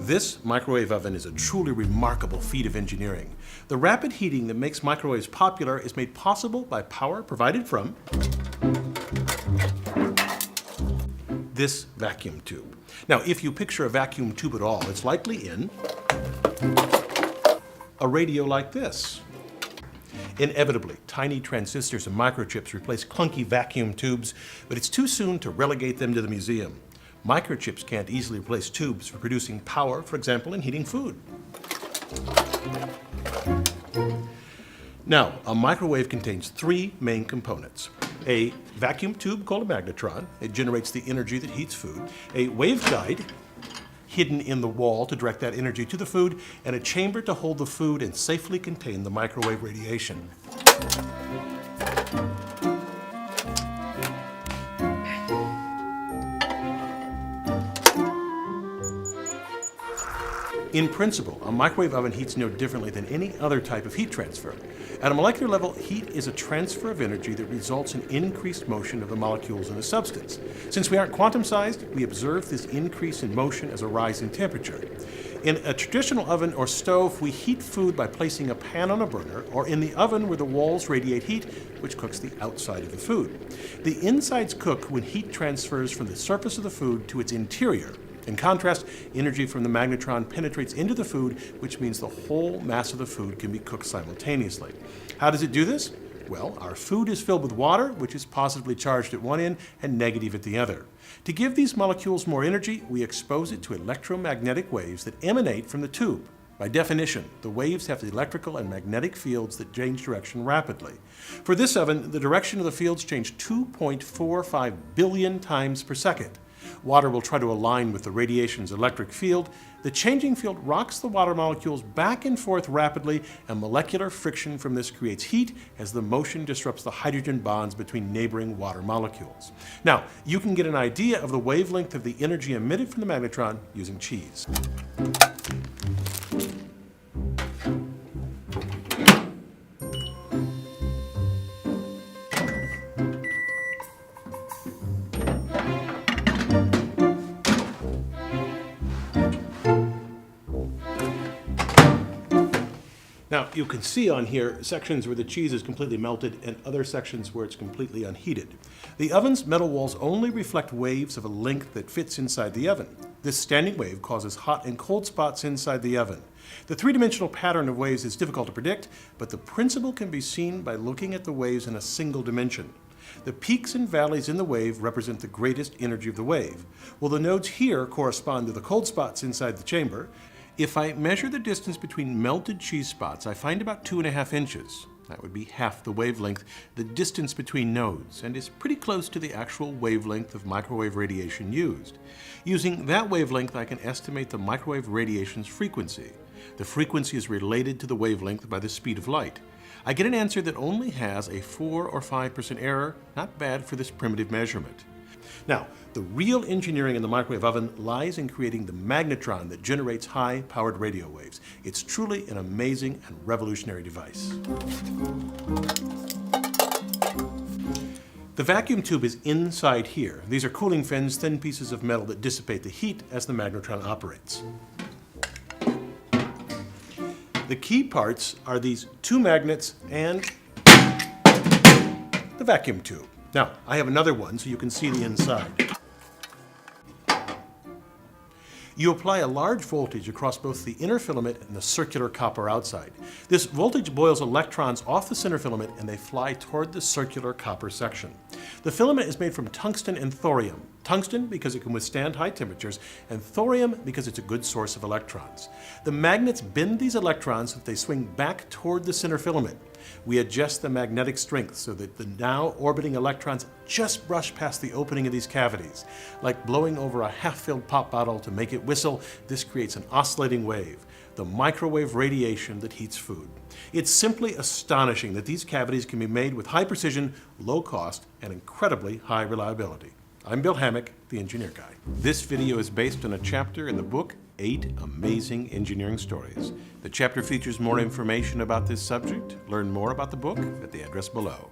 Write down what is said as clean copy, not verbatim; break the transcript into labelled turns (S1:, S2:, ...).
S1: This microwave oven is a truly remarkable feat of engineering. The rapid heating that makes microwaves popular is made possible by power provided from this vacuum tube. Now, if you picture a vacuum tube at all, it's likely in a radio like this. Inevitably, tiny transistors and microchips replace clunky vacuum tubes, but it's too soon to relegate them to the museum. Microchips can't easily replace tubes for producing power, for example, in heating food. Now, a microwave contains three main components. A vacuum tube called a magnetron. It generates the energy that heats food. A waveguide hidden in the wall to direct that energy to the food, and a chamber to hold the food and safely contain the microwave radiation. In principle, a microwave oven heats no differently than any other type of heat transfer. At a molecular level, heat is a transfer of energy that results in increased motion of the molecules in a substance. Since we aren't quantum-sized, we observe this increase in motion as a rise in temperature. In a traditional oven or stove, we heat food by placing a pan on a burner or in the oven where the walls radiate heat, which cooks the outside of the food. The insides cook when heat transfers from the surface of the food to its interior. In contrast, energy from the magnetron penetrates into the food, which means the whole mass of the food can be cooked simultaneously. How does it do this? Well, our food is filled with water, which is positively charged at one end and negative at the other. To give these molecules more energy, we expose it to electromagnetic waves that emanate from the tube. By definition, the waves have the electrical and magnetic fields that change direction rapidly. For this oven, the direction of the fields change 2.45 billion times per second. Water will try to align with the radiation's electric field. The changing field rocks the water molecules back and forth rapidly, and molecular friction from this creates heat as the motion disrupts the hydrogen bonds between neighboring water molecules. Now, you can get an idea of the wavelength of the energy emitted from the magnetron using cheese. Now, you can see on here sections where the cheese is completely melted and other sections where it's completely unheated. The oven's metal walls only reflect waves of a length that fits inside the oven. This standing wave causes hot and cold spots inside the oven. The three-dimensional pattern of waves is difficult to predict, but the principle can be seen by looking at the waves in a single dimension. The peaks and valleys in the wave represent the greatest energy of the wave. Well, the nodes here correspond to the cold spots inside the chamber. If I measure the distance between melted cheese spots, I find about 2.5 inches. That would be half the wavelength, the distance between nodes, and is pretty close to the actual wavelength of microwave radiation used. Using that wavelength, I can estimate the microwave radiation's frequency. The frequency is related to the wavelength by the speed of light. I get an answer that only has a 4 or 5% error, not bad for this primitive measurement. Now, the real engineering in the microwave oven lies in creating the magnetron that generates high-powered radio waves. It's truly an amazing and revolutionary device. The vacuum tube is inside here. These are cooling fins, thin pieces of metal that dissipate the heat as the magnetron operates. The key parts are these two magnets and the vacuum tube. Now, I have another one so you can see the inside. You apply a large voltage across both the inner filament and the circular copper outside. This voltage boils electrons off the center filament and they fly toward the circular copper section. The filament is made from tungsten and thorium. Tungsten because it can withstand high temperatures, and thorium because it's a good source of electrons. The magnets bend these electrons so that they swing back toward the center filament. We adjust the magnetic strength so that the now orbiting electrons just brush past the opening of these cavities. Like blowing over a half-filled pop bottle to make it whistle, this creates an oscillating wave, the microwave radiation that heats food. It's simply astonishing that these cavities can be made with high precision, low cost, and incredibly high reliability. I'm Bill Hammack, the Engineer Guy. This video is based on a chapter in the book, 8 Amazing Engineering Stories. The chapter features more information about this subject. Learn more about the book at the address below.